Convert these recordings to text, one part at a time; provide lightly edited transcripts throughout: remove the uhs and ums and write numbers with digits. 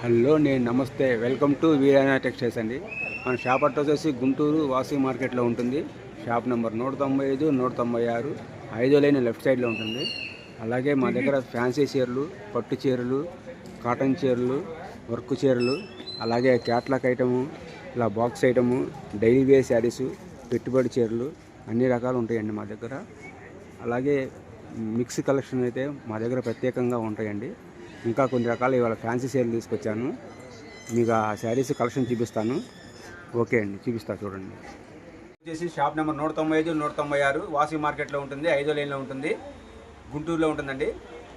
Hello నేను నమస్తే welcome to వీరానా textiles అండి. మన షాప్ అడ్రస్ వచ్చేసి గుంటూరు వాసవి మార్కెట్లో ఉంటుంది. షాప్ నెంబర్ 195 196 5వ లైన్ లెఫ్ట్ సైడ్లో ఉంటుంది. అలాగే మా దగ్గర ఫ్యాన్సీ చీరలు, పట్టు చీరలు, కాటన్ చీరలు, వర్క్ చీరలు, అలాగే క్యాట్లాక్ ఐటము, ఇలా box item, daily wear saris, పెట్టుబడి చీరలు అన్ని రకాలు ఉంటాయండి మా దగ్గర. అలాగే మిక్స్ కలెక్షన్ అయితే మా దగ్గర ప్రత్యేకంగా ఉంటాయండి. ఇంకా కొన్ని రకాలు ఇవాళ ఫ్యాన్సీ సేల్ తీసుకొచ్చాను. మీకు ఆ శారీస్ కలెక్షన్ చూపిస్తాను. ఓకే అండి, చూపిస్తా చూడండి. వచ్చేసి షాప్ నెంబర్ 195 196 వాసవి మార్కెట్లో ఉంటుంది. 5వ లైన్లో ఉంటుంది, గుంటూరులో ఉంటుందండి.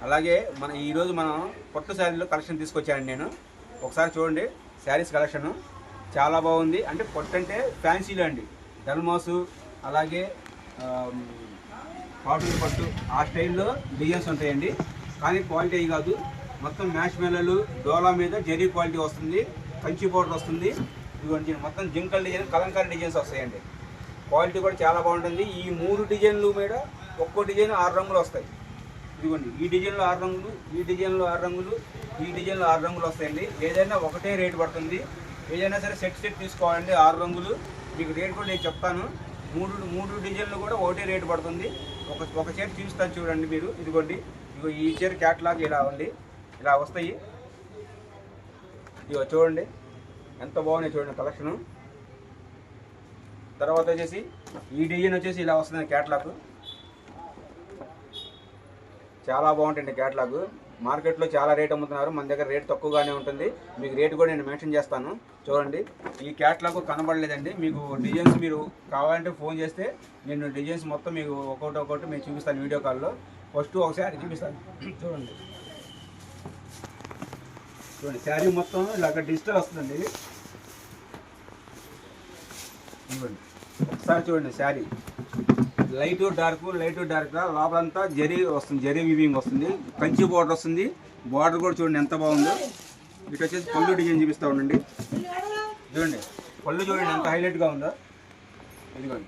అలాగే ఈరోజు మనం పట్టు శారీలో కలెక్షన్ తీసుకొచ్చానండి నేను. ఒకసారి చూడండి శారీస్ కలెక్షను చాలా బాగుంది. అంటే పట్టు అంటే ఫ్యాన్సీలో అండి, డల్మాసు అలాగే కాటన్ పట్టు ఆ స్టైల్లో డిజైన్స్ ఉంటాయండి. కానీ క్వాలిటీ కాదు, మొత్తం మ్యాష్ మెల్లలు డోలా మీద జరీ క్వాలిటీ వస్తుంది, కంచి బోర్డర్ వస్తుంది. ఇటువంటి మొత్తం జింకల్ డిజైన్, కలంకారీ డిజైన్స్ వస్తాయండి. క్వాలిటీ కూడా చాలా బాగుంటుంది. ఈ 3 డిజైన్లు మీద ఒక్కో డిజైన్ 6 రంగులు వస్తాయి. ఇదిగోండి, ఈ డిజైన్లో 6 రంగులు, ఈ డిజైన్లో 6 రంగులు, ఈ డిజైన్లో 6 రంగులు వస్తాయండి. ఏదైనా ఒకటే రేటు పడుతుంది. ఏదైనా సరే సెట్ తీసుకోవాలండి. 6 రంగులు మీకు రేట్ కూడా నేను చెప్తాను. మూడు డిజైన్లు కూడా ఒకటే రేటు పడుతుంది. ఒక చీర చూపిస్తాను చూడండి మీరు. ఇదిగోండి, ఈ చీర క్యాట్లాగ్ ఇలా ఉంది, ఇలా వస్తాయి. ఇదిగో చూడండి ఎంత బాగున్నాయి చూడండి కలెక్షను. తర్వాత వచ్చేసి ఈ డిజైన్ వచ్చేసి ఇలా వస్తుంది క్యాట్లాగ్. చాలా బాగుంటుంది క్యాట్లాగ్. మార్కెట్లో చాలా రేట్ అమ్ముతున్నారు, మన దగ్గర రేట్ తక్కువగానే ఉంటుంది. మీకు రేట్ కూడా నేను మెన్షన్ చేస్తాను. చూడండి, ఈ క్యాట్లాగ్ కనబడలేదండి. మీకు డిజైన్స్ మీరు కావాలంటే ఫోన్ చేస్తే నేను డిజైన్స్ మొత్తం మీకు ఒక్కొక్కటి మీకు చూపిస్తాను వీడియో కాల్లో. ఫస్ట్ ఒకసారి చూపిస్తాను చూడండి. శారీ మొత్తం ఇలాగ డిజిటల్ వస్తుందండి. ఇవ్వండి ఒకసారి చూడండి శారీ లైట్ డార్క్ లోపలంతా జరీ వస్తుంది, జరీ వీవింగ్ వస్తుంది, కంచి బోర్డర్ వస్తుంది. బోర్డర్ కూడా చూడండి ఎంత బాగుందో. ఇటు వచ్చేసి పళ్ళు డిజైన్ చూపిస్తూ ఉండండి. చూడండి పళ్ళు చూడండి ఎంత హైలైట్గా ఉందో. ఇదిగోండి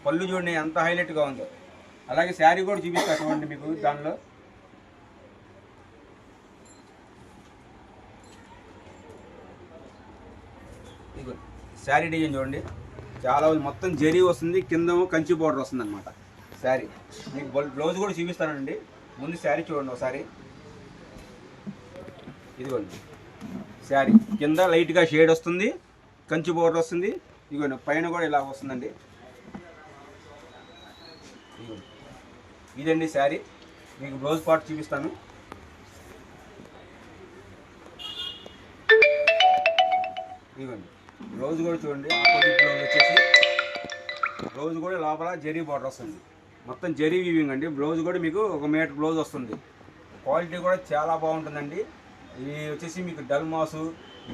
పళ్ళు చూడండి ఎంత హైలైట్గా ఉందో. అలాగే శారీ కూడా చూపిస్తా చూడండి మీకు. దానిలో శారీ డిజైన్ చూడండి చాలా మొత్తం జరీ వస్తుంది, కింద కంచి బోర్డర్ వస్తుంది అనమాట శారీ. మీకు బ్లౌజ్ కూడా చూపిస్తానండి. ముందు శారీ చూడండి ఒకసారి. ఇదిగోండి శారీ కింద లైట్గా షేడ్ వస్తుంది, కంచి బోర్డర్ వస్తుంది. ఇదిగోండి పైన కూడా ఇలా వస్తుందండి. ఇదండి శారీ. మీకు బ్లౌజ్ పార్ట్ చూపిస్తాను. ఇదిగోండి బ్లౌజ్ కూడా చూడండి. ఆపోజిట్ బ్లౌజ్ వచ్చేసి బ్లౌజ్ కూడా లోపల జరీ బార్డర్ వస్తుంది, మొత్తం జరీ వీవింగ్ అండి. బ్లౌజ్ కూడా మీకు 1 మీటర్ బ్లౌజ్ వస్తుంది. క్వాలిటీ కూడా చాలా బాగుంటుందండి. ఇది వచ్చేసి మీకు డల్మాసు,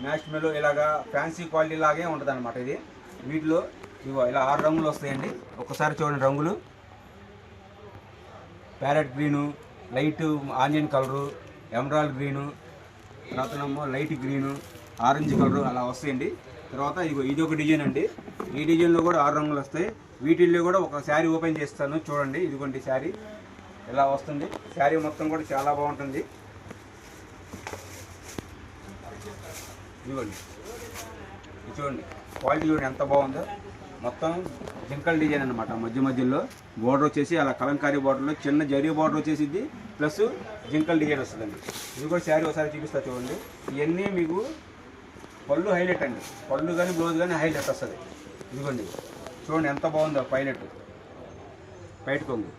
మ్యాష్ మెలో ఇలాగా ఫ్యాన్సీ క్వాలిటీ లాగే ఉంటుంది అనమాట ఇది. వీటిలో ఇవో ఇలా 6 రంగులు వస్తాయండి. ఒకసారి చూడండి రంగులు. Parrot green, light onion colour, emerald green, తర్వాత లైట్ గ్రీను, ఆరెంజ్ కలరు అలా వస్తాయండి. తర్వాత ఇది ఒక డిజైన్ అండి. ఈ డిజైన్లో కూడా 6 రంగులు వస్తాయి. వీటిల్లో కూడా ఒక శారీ ఓపెన్ చేస్తాను చూడండి. ఇదిగోండి శారీ ఇలా వస్తుంది. శారీ మొత్తం కూడా చాలా బాగుంటుంది. ఇదిగోండి ఇది చూడండి క్వాలిటీ చూడండి ఎంత బాగుందో. మొత్తం జింకల్ డిజైన్ అనమాట. మధ్యలో బోర్డర్ వచ్చేసి అలా కలంకారీ బోర్డర్లో చిన్న జరీ బోర్డర్ వచ్చేసిద్ది, ప్లస్ జింకల్ డిజైన్ వస్తుందండి. ఇది కూడా శారీ ఒకసారి చూపిస్తా చూడండి. ఇవన్నీ మీకు పళ్ళు హైలైట్ అండి. పళ్ళు కానీ బ్లౌజ్ కానీ హైలైట్ వస్తుంది. ఇదిగోండి చూడండి ఎంత బాగుందో పైలట్ బయట కొంగు.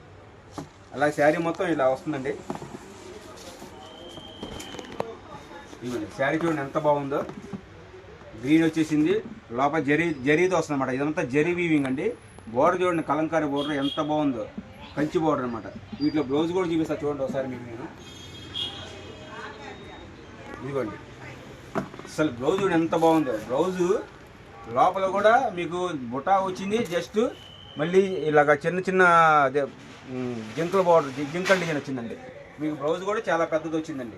అలా శారీ మొత్తం ఇలా వస్తుందండి. ఇదిగోండి శారీ చూడండి ఎంత బాగుందో. గ్రీన్ వచ్చేసింది, లోపల జరీతో వస్తుంది అనమాట. ఇదంతా జరీ వీవింగ్ అండి. బోర్డర్ చూడండి కలంకారీ బోర్డర్ ఎంత బాగుందో, కంచి బోర్డర్ అనమాట. వీటిలో బ్లౌజ్ కూడా చూపిస్తా చూడండి ఒకసారి మీకు నేను. ఇదిగోండి అసలు బ్లౌజ్ ఎంత బాగుందో. బ్లౌజు లోపల కూడా మీకు బుటా వచ్చింది, జస్ట్ మళ్ళీ ఇలాగ చిన్న అదే జింకల్ డిజైన్ వచ్చిందండి. మీకు బ్లౌజ్ కూడా చాలా పెద్దది వచ్చిందండి.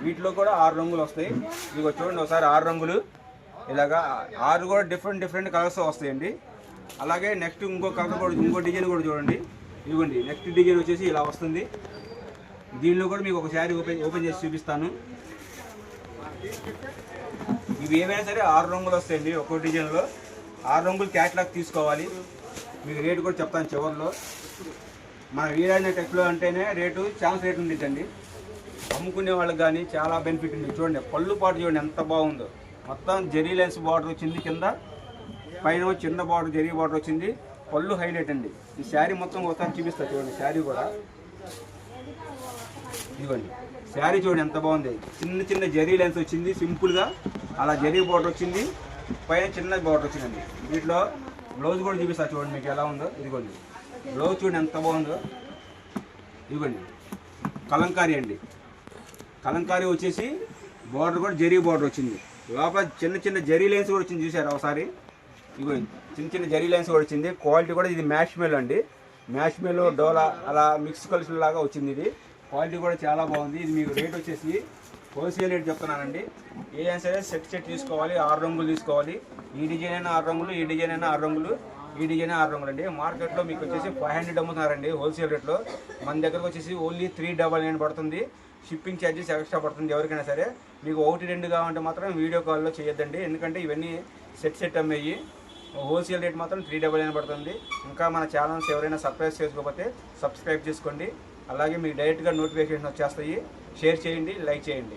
వీటిలో కూడా 6 రంగులు వస్తాయి. ఇదిగో చూడండి ఒకసారి 6 రంగులు ఇలాగా 6 కూడా డిఫరెంట్ కలర్స్ వస్తాయండి. అలాగే నెక్స్ట్ ఇంకో కలర్ కూడా ఇంకో డిజైన్ కూడా చూడండి. ఇదిగోండి నెక్స్ట్ డిజైన్ వచ్చేసి ఇలా వస్తుంది. దీనిలో కూడా మీకు ఒక శారీ ఓపెన్ చేసి చూపిస్తాను. ఇవి ఏమైనా సరే 6 రంగులు వస్తాయండి ఒక్కో డిజైన్లో. 6 రంగులు క్యాట్లాగ్ తీసుకోవాలి. మీకు రేటు కూడా చెప్తాను చివరిలో. మన వీరాజ టెక్స్లో అంటేనే ఛాన్స్ రేటు ఉండిద్దండి. అమ్ముకునే వాళ్ళకి కానీ చాలా బెనిఫిట్ ఉంది. చూడండి పళ్ళు పాటు చూడండి ఎంత బాగుందో. మొత్తం జెరీ లెన్స్ బార్డర్ వచ్చింది, కింద పైన చిన్న బార్డర్ జెరీ బార్డర్ వచ్చింది. పళ్ళు హైలైట్ అండి. ఈ శారీ మొత్తం ఒకసారి చూపిస్తా చూడండి. శారీ కూడా ఇదిగోండి. శారీ చూడండి ఎంత బాగుంది. చిన్న చిన్న జెరీ లెన్స్ వచ్చింది సింపుల్గా, అలా జెరీ బార్డర్ వచ్చింది, పైన చిన్న బార్డర్ వచ్చిందండి. వీటిలో బ్లౌజ్ కూడా చూపిస్తా చూడండి మీకు ఎలా ఉందో. ఇదిగోండి బ్లౌజ్ చూడండి ఎంత బాగుందో. ఇదిగోండి కలంకారీ అండి. కలంకారీ వచ్చేసి బార్డర్ కూడా జెరీ బార్డర్ వచ్చింది. లోపల చిన్న చిన్న జెరీ లైన్స్ కూడా వచ్చింది చూసారు ఒకసారి. ఇగో చిన్న చిన్న జెరీ లైన్స్ కూడా వచ్చింది. క్వాలిటీ కూడా ఇది మ్యాష్ మెల్ అండి. మ్యాష్ మెల్ డోలా అలా మిక్స్ కలిసి లాగా వచ్చింది. ఇది క్వాలిటీ కూడా చాలా బాగుంది. ఇది మీకు రేట్ వచ్చేసి హోల్సేల్ రేట్ చెప్తున్నానండి. ఏదైనా సరే సెట్ తీసుకోవాలి. 6 రంగులు తీసుకోవాలి. ఈ డిజైన్ అయినా 6 రంగులు, ఈ డిజైన్ అయినా 6 రంగులు, ఈ డిజైన్ 6 రంగులు అండి. మార్కెట్లో మీకు వచ్చేసి 500 అమ్ముతున్నారండి హోల్సేల్ రేట్లో. మన దగ్గరకు వచ్చేసి ఓన్లీ 399 పడుతుంది. షిప్పింగ్ ఛార్జెస్ ఎక్స్ట్రా పడుతుంది ఎవరికైనా సరే. మీకు 1-2 కావాలంటే మాత్రం వీడియో కాల్లో చేయొద్దండి, ఎందుకంటే ఇవన్నీ సెట్ అమ్మేవి. హోల్సేల్ రేట్ మాత్రం 399 పడుతుంది. ఇంకా మన ఛానల్స్ ఎవరైనా సబ్స్క్రైబ్ చేసుకోకపోతే సబ్స్క్రైబ్ చేసుకోండి. అలాగే మీకు డైరెక్ట్గా నోటిఫికేషన్ వచ్చేస్తాయి. షేర్ చేయండి, లైక్ చేయండి.